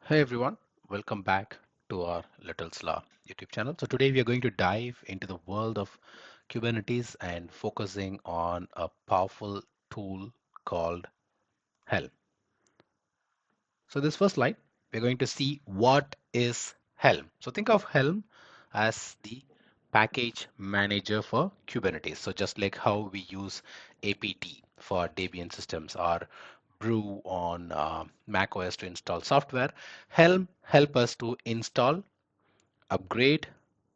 Hey everyone, welcome back to our Little Slaw YouTube channel. So today we are going to dive into the world of Kubernetes and focusing on a powerful tool called HELM. So this first slide, we're going to see what is HELM. So think of HELM as the package manager for Kubernetes. So just like how we use apt for Debian systems or brew on Mac OS to install software, Helm help us to install, upgrade,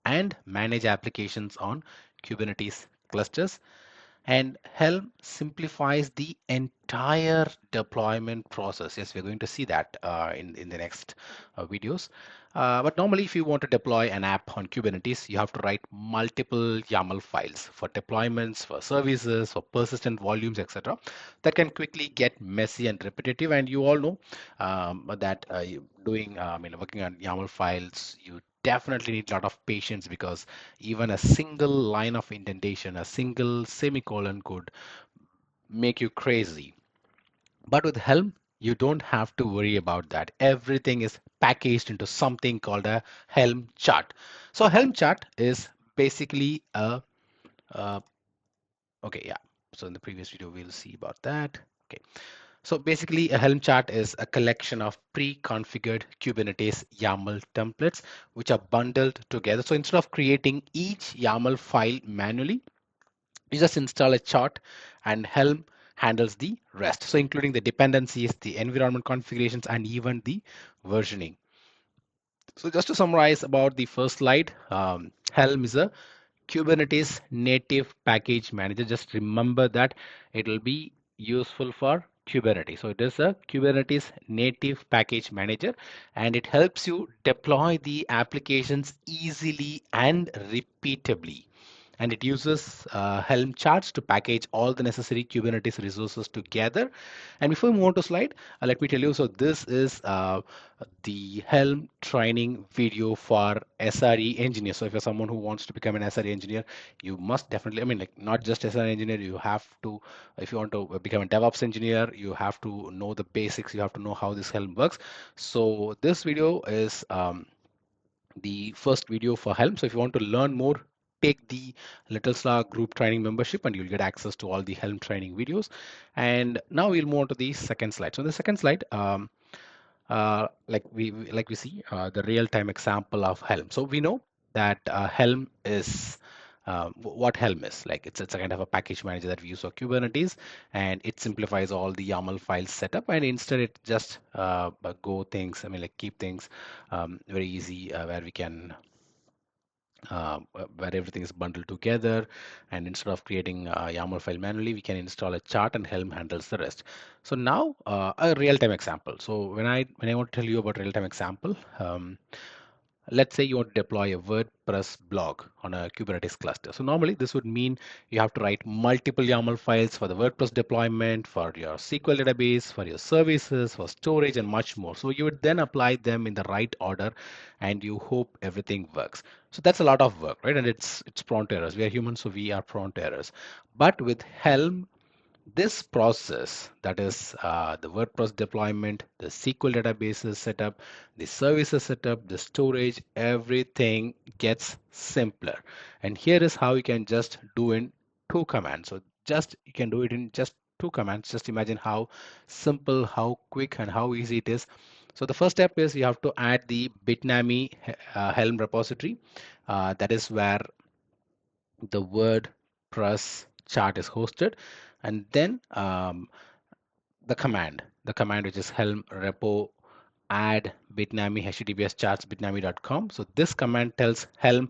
and manage applications on Kubernetes clusters. And Helm simplifies the entire deployment process. Yes, we're going to see that in the next videos. But normally, if you want to deploy an app on Kubernetes, you have to write multiple YAML files for deployments, for services, for persistent volumes, etc. That can quickly get messy and repetitive. And you all know that working on YAML files, you definitely need a lot of patience because even a single line of indentation, a single semicolon could make you crazy. But with Helm, you don't have to worry about that. Everything is packaged into something called a Helm chart. So Helm chart is basically a okay, yeah. So in the previous video, we'll see about that. Okay. So basically, a Helm chart is a collection of pre-configured Kubernetes YAML templates, which are bundled together. So instead of creating each YAML file manually, you just install a chart and Helm handles the rest. So including the dependencies, the environment configurations, and even the versioning. So just to summarize about the first slide, Helm is a Kubernetes native package manager. Just remember that it will be useful for Kubernetes. So it is a Kubernetes native package manager and it helps you deploy the applications easily and repeatably. And it uses Helm charts to package all the necessary Kubernetes resources together. And before we move on to slide, let me tell you, so this is the Helm training video for SRE engineers. So if you're someone who wants to become an SRE engineer, you must definitely, like not just SRE engineer, you have to, if you want to become a DevOps engineer, you have to know the basics, you have to know how this Helm works. So this video is the first video for Helm. So if you want to learn more, take the Little Star group training membership and you'll get access to all the Helm training videos. And now we'll move on to the second slide. So the second slide, like we see the real-time example of Helm. So we know that Helm is what Helm is like. It's a kind of a package manager that we use for Kubernetes, and it simplifies all the YAML file setup, and instead it just go things. Like keep things very easy where we can where everything is bundled together, and instead of creating a YAML file manually, we can install a chart and Helm handles the rest. So now a real-time example. So when I want to tell you about real-time example, let's say you want to deploy a WordPress blog on a Kubernetes cluster. So normally this would mean you have to write multiple YAML files for the WordPress deployment, for your SQL database, for your services, for storage, and much more. So you would then apply them in the right order and you hope everything works. So that's a lot of work, right? And it's prone to errors. We are humans, so we are prone to errors. But with Helm, this process, that is the WordPress deployment, the SQL databases setup, the services setup, the storage, everything gets simpler. And here is how you can just do in two commands. So just you can do it in just two commands. Just imagine how simple, how quick, and how easy it is. So the first step is you have to add the Bitnami Helm repository. That is where the WordPress chart is hosted, and then the command which is helm repo add bitnami https charts bitnami.com. So this command tells Helm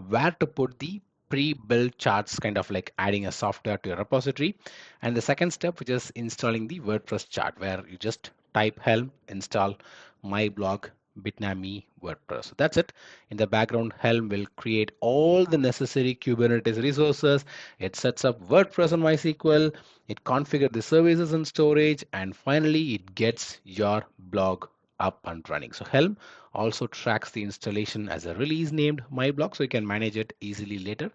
where to put the pre-built charts, kind of like adding a software to your repository. And the second step, which is installing the WordPress chart, where you just type Helm install my blog bitnami WordPress. So that's it. In the background, Helm will create all the necessary Kubernetes resources. It sets up WordPress on MySQL. It configures the services and storage, and finally it gets your blog up and running. So Helm also tracks the installation as a release named my blog, so you can manage it easily later.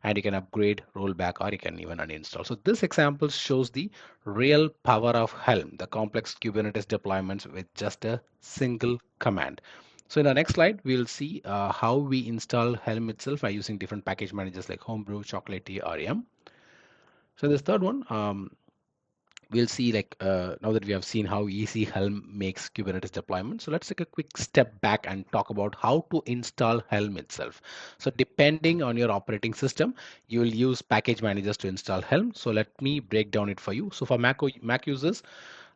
and you can upgrade, roll back, or you can even uninstall. So this example shows the real power of Helm, the complex Kubernetes deployments with just a single command. So in the next slide, we'll see how we install Helm itself by using different package managers like Homebrew, Chocolatey, or YUM. So this third one, we'll see like now that we have seen how easy Helm makes Kubernetes deployment. So let's take a quick step back and talk about how to install Helm itself. So depending on your operating system, you will use package managers to install Helm. So let me break down it for you. So for Mac users,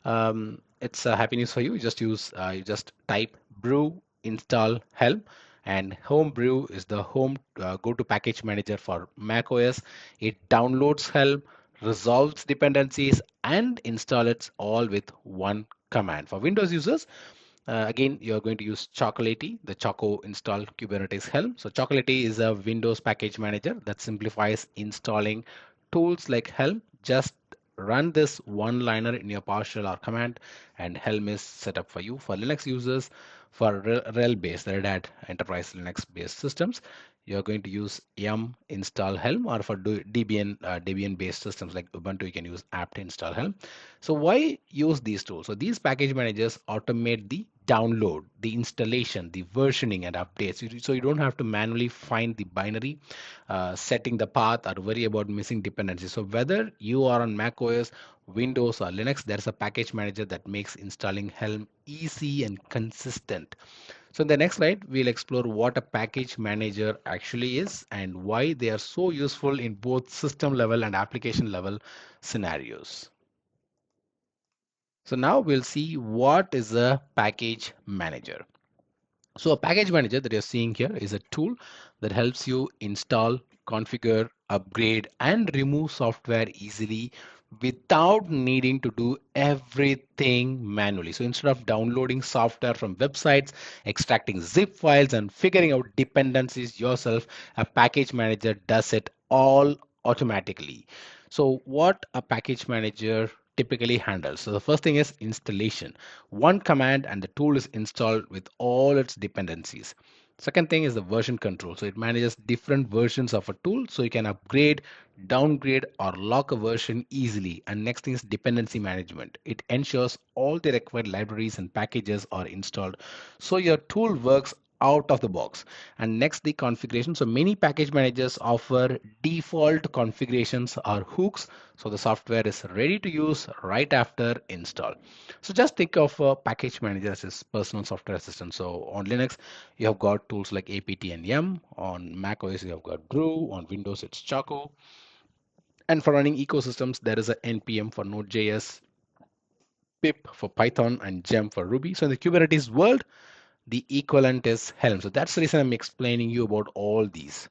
it's happy news for you. You just type brew install Helm, and Homebrew is the home go-to package manager for Mac OS. It downloads Helm, resolves dependencies, and install it all with one command. For Windows users, again, you're going to use Chocolatey, the Choco install Kubernetes Helm. So Chocolatey is a Windows package manager that simplifies installing tools like Helm. Just run this one liner in your PowerShell or command, and Helm is set up for you. For Linux users, for RHEL-based, Red Hat Enterprise Linux-based systems, you're going to use yum install Helm, or for Debian-based systems like Ubuntu, you can use apt install Helm. So why use these tools? So these package managers automate the download, the installation, the versioning and updates. So you don't have to manually find the binary, setting the path, or worry about missing dependencies. So whether you are on Mac OS, Windows, or Linux, there's a package manager that makes installing Helm easy and consistent. So in the next slide, we'll explore what a package manager actually is and why they are so useful in both system level and application level scenarios. So now we'll see what is a package manager. So a package manager that you're seeing here is a tool that helps you install, configure, upgrade, and remove software easily without needing to do everything manually. So instead of downloading software from websites, extracting zip files, and figuring out dependencies yourself, a package manager does it all automatically. So what a package manager typically handles. So the first thing is installation. One command and the tool is installed with all its dependencies. Second thing is the version control. So it manages different versions of a tool so you can upgrade, downgrade, or lock a version easily. And next thing is dependency management. It ensures all the required libraries and packages are installed so your tool works out of the box. And next, the configuration. So many package managers offer default configurations or hooks, so the software is ready to use right after install. So just think of a package manager as a personal software assistant. So on Linux, you have got tools like apt and yum. On Mac OS, you have got brew. On Windows, it's Choco. And for running ecosystems, there is a npm for Node.js, pip for Python, and gem for Ruby. So in the Kubernetes world, the equivalent is Helm. So that's the reason I'm explaining you about all these,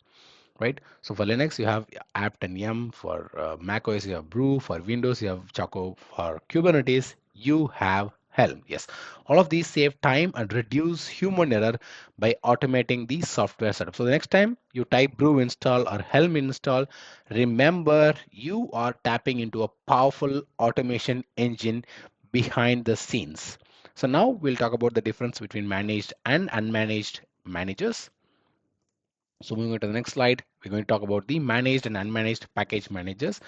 right? So for Linux, you have apt and yum. For Mac OS, you have brew. For Windows, you have Choco. For Kubernetes, you have Helm. Yes, all of these save time and reduce human error by automating the software setup. So the next time you type brew install or Helm install, remember you are tapping into a powerful automation engine behind the scenes. So now we'll talk about the difference between managed and unmanaged managers. So moving on to the next slide, we're going to talk about the managed and unmanaged package managers.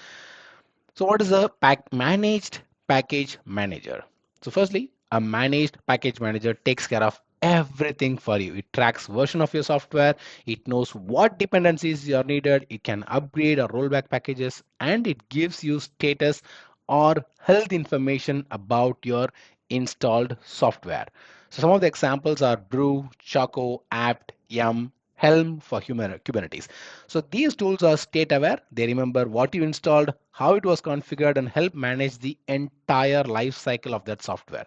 So what is a managed package manager? So firstly, a managed package manager takes care of everything for you. It tracks version of your software. It knows what dependencies are needed. It can upgrade or roll back packages, and it gives you status or health information about your installed software. So some of the examples are Brew, Choco, apt, yum, Helm for Kubernetes. So these tools are state aware. They remember what you installed, how it was configured, and help manage the entire life cycle of that software.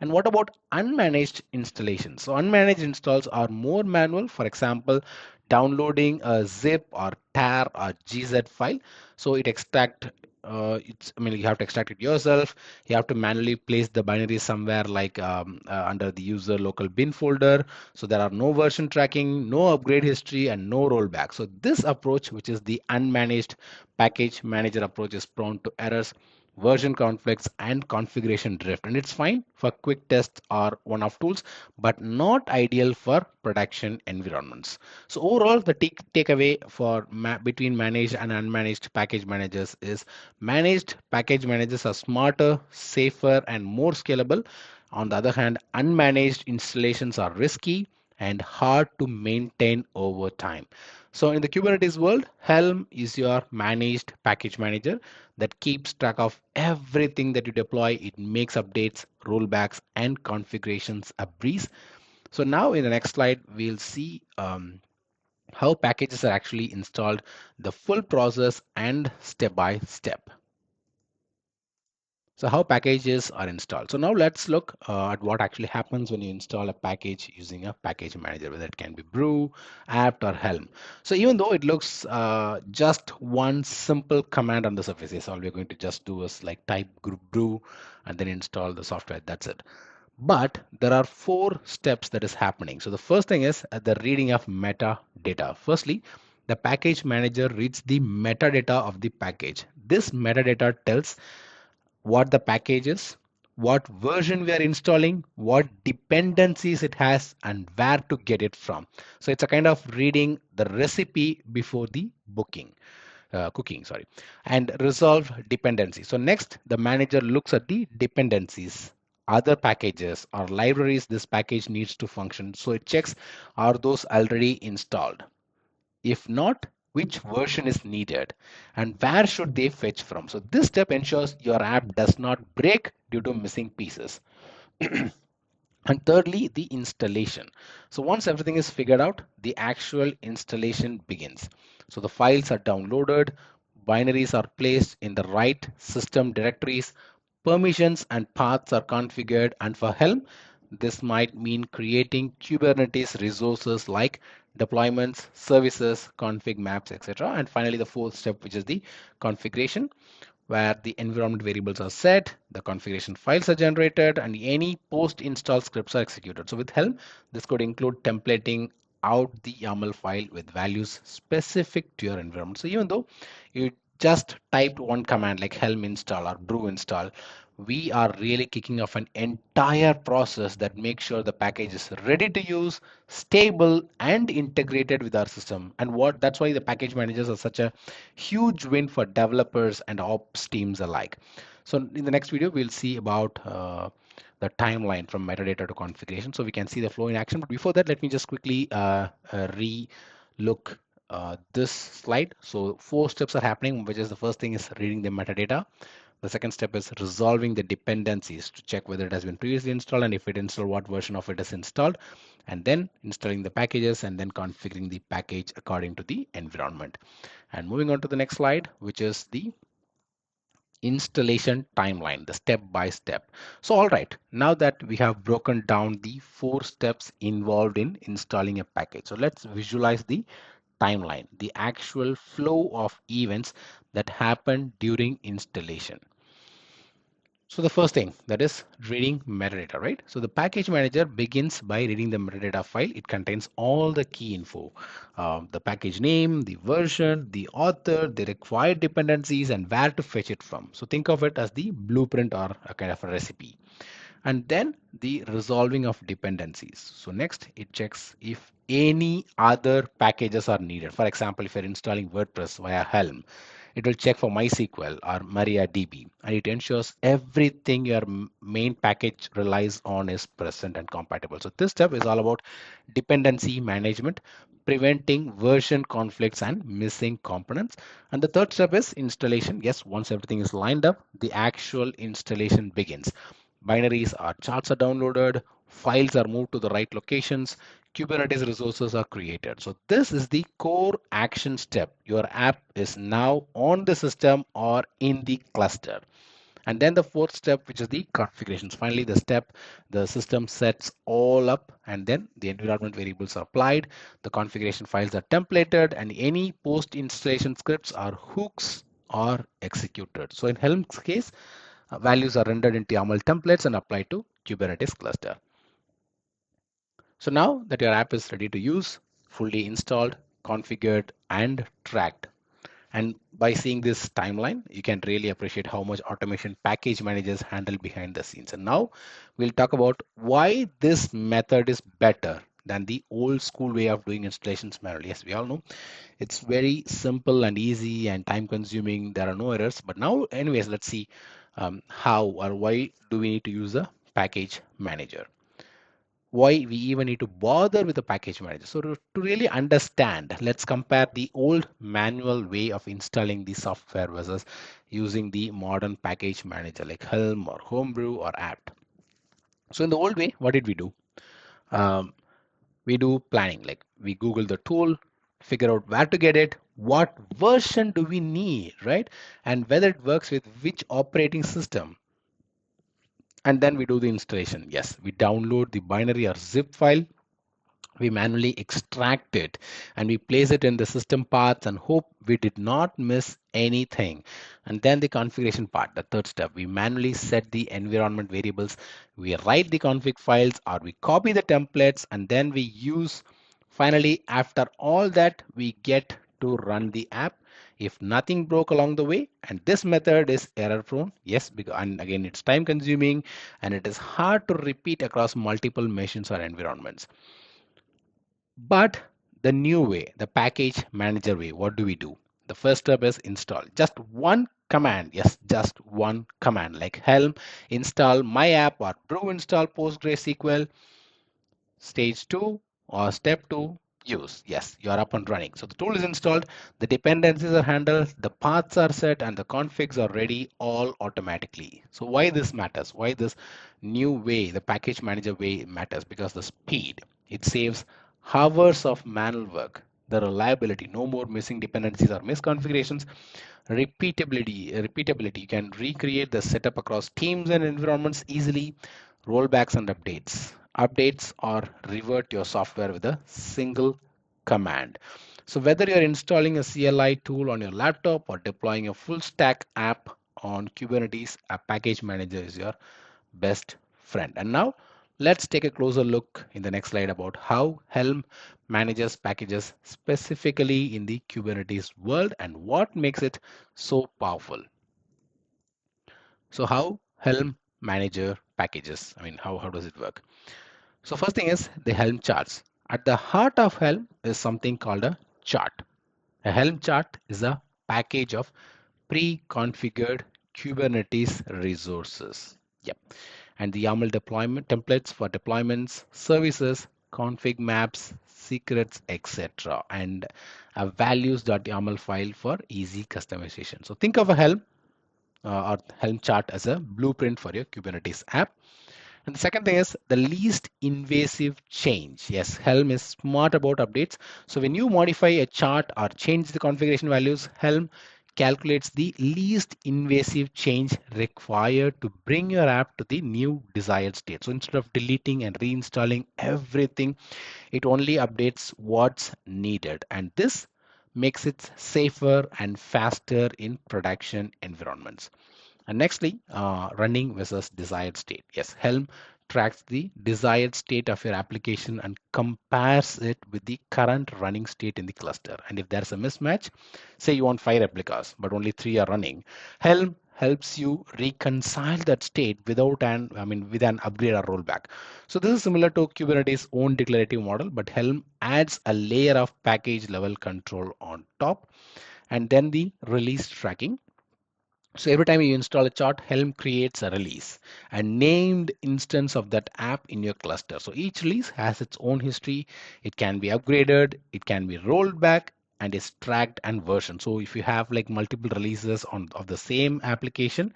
And what about unmanaged installations? So unmanaged installs are more manual. For example, downloading a zip or tar or gz file. So it extract I mean, you have to extract it yourself. You have to manually place the binary somewhere like under the user local bin folder. So there are no version tracking, no upgrade history, and no rollback. So this approach, which is the unmanaged package manager approach, is prone to errors version conflicts, and configuration drift. And it's fine for quick tests or one-off tools, but not ideal for production environments. So overall, the takeaway for between managed and unmanaged package managers is managed package managers are smarter, safer, and more scalable. On the other hand, unmanaged installations are risky and hard to maintain over time. So in the Kubernetes world, Helm is your managed package manager that keeps track of everything that you deploy. It makes updates, rollbacks, and configurations a breeze. So now in the next slide, we'll see how packages are actually installed, the full process and step by step. So how packages are installed. So now let's look at what actually happens when you install a package using a package manager, whether it can be Brew, apt, or Helm. So even though it looks just one simple command on the surface, yes, all we're going to just do is like type group brew and then install the software. That's it. But there are four steps that is happening. So the first thing is the reading of metadata. Firstly, the package manager reads the metadata of the package. This metadata tells what the package is, what version we are installing, what dependencies it has, and where to get it from. So it's a kind of reading the recipe before the cooking, sorry, and resolve dependencies. So next, the manager looks at the dependencies, other packages or libraries this package needs to function. So it checks, are those already installed? If not, which version is needed and where should they fetch from? So this step ensures your app does not break due to missing pieces. And thirdly, the installation. So once everything is figured out, the actual installation begins. So the files are downloaded, binaries are placed in the right system directories, permissions and paths are configured, and for Helm, this might mean creating Kubernetes resources like deployments, services, config maps, etc. And finally, the fourth step, which is the configuration, where the environment variables are set, the configuration files are generated, and any post-install scripts are executed. So with Helm, this could include templating out the YAML file with values specific to your environment. So even though you just typed one command like Helm install or brew install, we are really kicking off an entire process that makes sure the package is ready to use, stable, and integrated with our system. And what that's why the package managers are such a huge win for developers and ops teams alike. So in the next video, we'll see about the timeline from metadata to configuration. So we can see the flow in action. But before that, let me just quickly re-look this slide. So four steps are happening, which is the first thing is reading the metadata. The second step is resolving the dependencies to check whether it has been previously installed and if it installed, what version of it is installed, and then installing the packages and then configuring the package according to the environment. And moving on to the next slide, which is the installation timeline, the step by step. So, all right, now that we have broken down the four steps involved in installing a package, so let's visualize the timeline, the actual flow of events that happen during installation. So the first thing, that is reading metadata, right? So the package manager begins by reading the metadata file. It contains all the key info, the package name, the version, the author, the required dependencies, and where to fetch it from. So think of it as the blueprint or a kind of a recipe. And then the resolving of dependencies. So next, it checks if any other packages are needed. For example, if you're installing WordPress via Helm, it will check for MySQL or MariaDB, and it ensures everything your main package relies on is present and compatible. So this step is all about dependency management, preventing version conflicts and missing components. And the third step is installation. Yes, once everything is lined up, the actual installation begins. Binaries or charts are downloaded, files are moved to the right locations, Kubernetes resources are created. So this is the core action step. Your app is now on the system or in the cluster. And then the fourth step, which is the configurations. Finally, the step, the system sets all up and then the environment variables are applied. The configuration files are templated and any post installation scripts or hooks are executed. So in Helm's case, values are rendered into YAML templates and applied to Kubernetes cluster. So now that your app is ready to use, fully installed, configured, and tracked, And by seeing this timeline, you can really appreciate how much automation package managers handle behind the scenes. And now we'll talk about why this method is better than the old school way of doing installations manually. Yes, we all know it's very simple and easy and time consuming. There are no errors. But now, anyways, let's see how or why do we need to use a package manager? Why we even need to bother with a package manager? So to really understand, let's compare the old manual way of installing the software versus using the modern package manager like Helm or Homebrew or apt. So in the old way, what did we do? um, we do planning, like we Google the tool, figure out where to get it, what version do we need, right, and whether it works with which operating system, and then we do the installation. Yes, we download the binary or zip file, we manually extract it, and we place it in the system paths and hope we did not miss anything. And then the configuration part, the third step, we manually set the environment variables, we write the config files or we copy the templates, and then we use. Finally, after all that, we get to run the app if nothing broke along the way. And this method is error prone, yes, because, and again, it's time consuming and it is hard to repeat across multiple machines or environments. But the new way, the package manager way, what do we do? The first step is install. Just one command. Yes, just one command like Helm install my app or brew install PostgreSQL. Stage 2 or step 2, use. Yes, you are up and running. So the tool is installed, the dependencies are handled, the paths are set, and the configs are ready all automatically. So why this matters? Why this new way, the package manager way matters? Because the speed, it saves hours of manual work. The reliability, no more missing dependencies or misconfigurations. Repeatability, you can recreate the setup across teams and environments easily. Rollbacks and updates or revert your software with a single command. So whether you're installing a CLI tool on your laptop or deploying a full stack app on Kubernetes, a package manager is your best friend. And now let's take a closer look in the next slide about how Helm manages packages specifically in the Kubernetes world and what makes it so powerful. So how Helm manager packages, how does it work? So first thing is the Helm charts. At the heart of Helm is something called a chart. A Helm chart is a package of pre-configured Kubernetes resources. Yep. And the YAML deployment templates for deployments, services, config maps, secrets, etc. And a values.yaml file for easy customization. So think of a Helm or Helm chart as a blueprint for your Kubernetes app. And the second thing is the least invasive change. Yes, Helm is smart about updates. So when you modify a chart or change the configuration values, Helm calculates the least invasive change required to bring your app to the new desired state. So instead of deleting and reinstalling everything, it only updates what's needed. And this makes it safer and faster in production environments. And nextly, running versus desired state. Yes, Helm tracks the desired state of your application and compares it with the current running state in the cluster. And if there's a mismatch, say you want 5 replicas, but only 3 are running, Helm helps you reconcile that state with an upgrade or rollback. So this is similar to Kubernetes own declarative model, but Helm adds a layer of package level control on top. And then the release tracking. So every time you install a chart, Helm creates a release, a named instance of that app in your cluster. So each release has its own history. It can be upgraded, it can be rolled back, and is tracked and versioned. So if you have like multiple releases of the same application,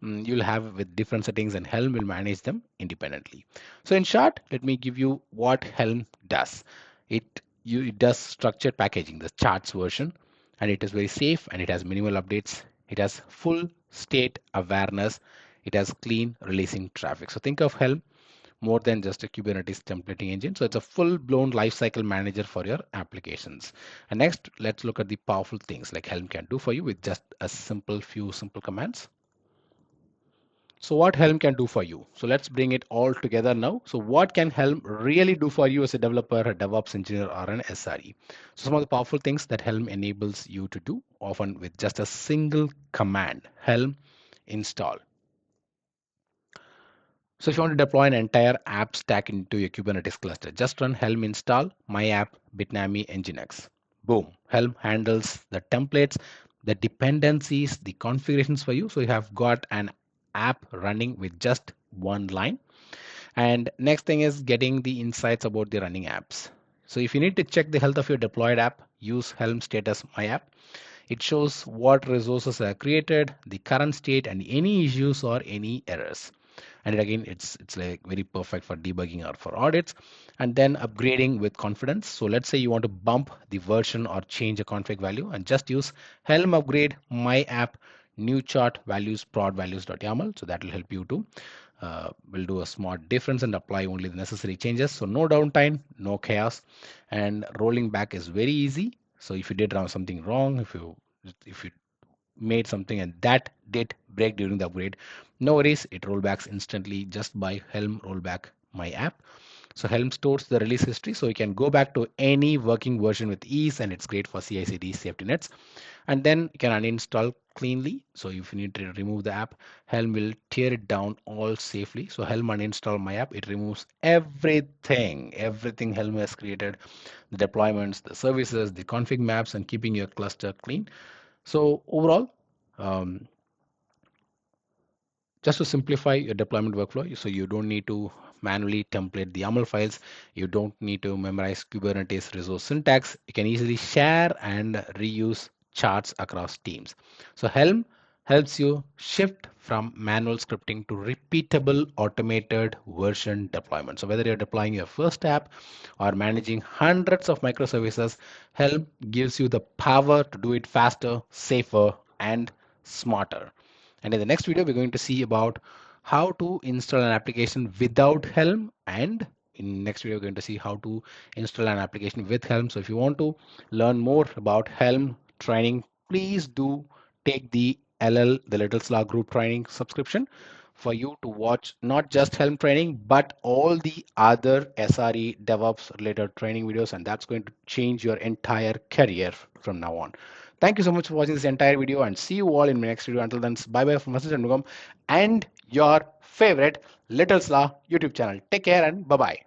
you'll have with different settings, and Helm will manage them independently. So in short, let me give you what Helm does. It does structured packaging, the charts version, and it is very safe and it has minimal updates. It has full state awareness. It has clean releasing traffic. So think of Helm more than just a Kubernetes templating engine. So it's a full-blown lifecycle manager for your applications. And next, let's look at the powerful things like Helm can do for you with just a few simple commands. So what Helm can do for you? So let's bring it all together now. So what can Helm really do for you as a developer, a DevOps engineer, or an SRE? So some of the powerful things that Helm enables you to do, often with just a single command, Helm install. So if you want to deploy an entire app stack into your Kubernetes cluster, just run Helm install my app Bitnami Nginx. Boom. Helm handles the templates, the dependencies, the configurations for you. So you have got an app running with just one line. And next thing is getting the insights about the running apps. So if you need to check the health of your deployed app, use Helm status my app. It shows what resources are created, the current state, and any issues or any errors. And again, it's like very perfect for debugging or for audits. And then upgrading with confidence. So let's say you want to bump the version or change a config value, and just use Helm upgrade my app new chart values prod values.yaml. So that will help you to will do a smart difference and apply only the necessary changes. So no downtime, no chaos, and rolling back is very easy. So if you did something wrong, if you made something and that did break during the upgrade, no worries, it rollbacks instantly just by Helm rollback my app. So Helm stores the release history, so you can go back to any working version with ease, and it's great for CI/CD safety nets. And then you can uninstall cleanly. So if you need to remove the app, Helm will tear it down all safely. So Helm uninstall my app, it removes everything Helm has created, the deployments, the services, the config maps, and keeping your cluster clean. So overall, um, just to simplify your deployment workflow, so you don't need to manually template the YAML files, you don't need to memorize Kubernetes resource syntax, you can easily share and reuse charts across teams. So Helm helps you shift from manual scripting to repeatable automated version deployment. So whether you're deploying your first app or managing hundreds of microservices, Helm gives you the power to do it faster, safer, and smarter. And in the next video, we're going to see about how to install an application without Helm. And in next video, we're going to see how to install an application with Helm. So if you want to learn more about Helm training, please do take the the Little Star Group training subscription for you to watch not just Helm training, but all the other SRE DevOps related training videos. And that's going to change your entire career from now on. Thank you so much for watching this entire video, and see you all in my next video. Until then, bye bye from Mr. Shanmugam and your favorite Little Slaw YouTube channel. Take care and bye bye.